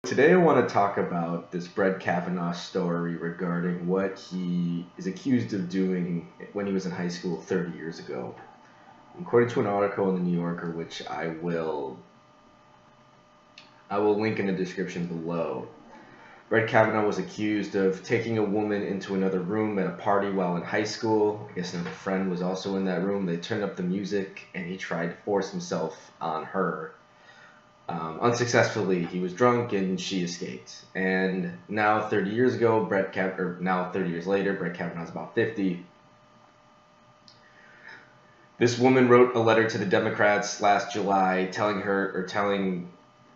Today I want to talk about this Brett Kavanaugh story regarding what he is accused of doing when he was in high school 30 years ago. According to an article in the New Yorker, which I will link in the description below, Brett Kavanaugh was accused of taking a woman into another room at a party while in high school. I guess another friend was also in that room. They turned up the music and he tried to force himself on her. Unsuccessfully, he was drunk and she escaped. And now, 30 years ago, now 30 years later, Brett Kavanaugh's about 50. This woman wrote a letter to the Democrats last July telling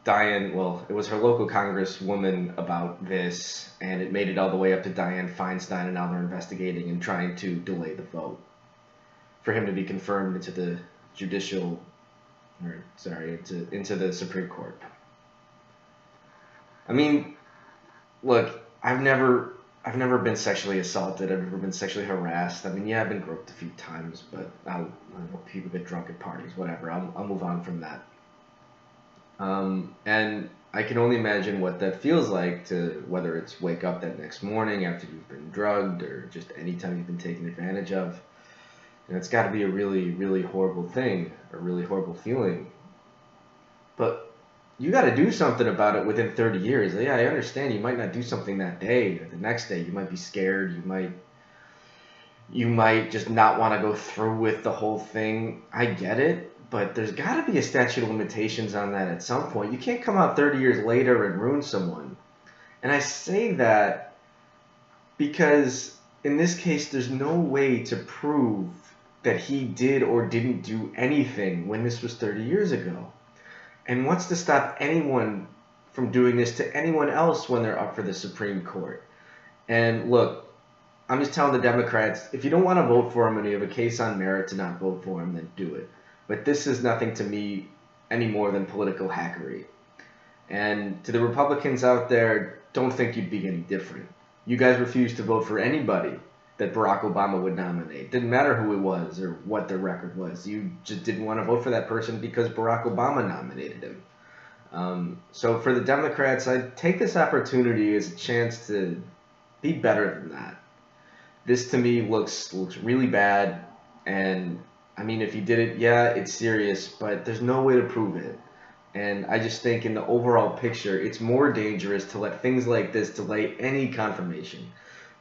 Dianne, well, it was her local congresswoman about this, and it made it all the way up to Dianne Feinstein, and now they're investigating and trying to delay the vote for him to be confirmed into the into the Supreme Court. I mean, look, I've never been sexually assaulted. I've never been sexually harassed. I mean, yeah, I've been groped a few times, but I don't know, people get drunk at parties, whatever. I'll move on from that. And I can only imagine what that feels like to, whether it's wake up that next morning after you've been drugged or just any time you've been taken advantage of. And it's got to be a really, really horrible thing, a really horrible feeling. But you got to do something about it within 30 years. Yeah, I understand you might not do something that day or the next day. You might be scared. You might just not want to go through with the whole thing. I get it, but there's got to be a statute of limitations on that at some point. You can't come out 30 years later and ruin someone. And I say that because in this case, there's no way to prove that he did or didn't do anything when this was 30 years ago. And what's to stop anyone from doing this to anyone else when they're up for the Supreme Court? And look, I'm just telling the Democrats, if you don't want to vote for him and you have a case on merit to not vote for him, then do it. But this is nothing to me any more than political hackery. And to the Republicans out there, don't think you'd be any different. You guys refused to vote for anybody that Barack Obama would nominate. Didn't matter who it was or what their record was. You just didn't want to vote for that person because Barack Obama nominated him. So for the Democrats, I take this opportunity as a chance to be better than that. This to me looks really bad, and I mean, if you did it, yeah, it's serious, but there's no way to prove it. And I just think in the overall picture, it's more dangerous to let things like this delay any confirmation.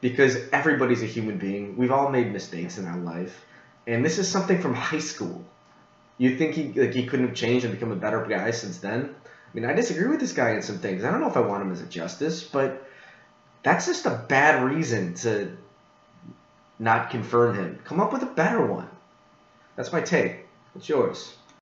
Because everybody's a human being. We've all made mistakes in our life. And this is something from high school. You think he couldn't have changed and become a better guy since then? I mean, I disagree with this guy in some things. I don't know if I want him as a justice, but that's just a bad reason to not confirm him. Come up with a better one. That's my take. What's yours?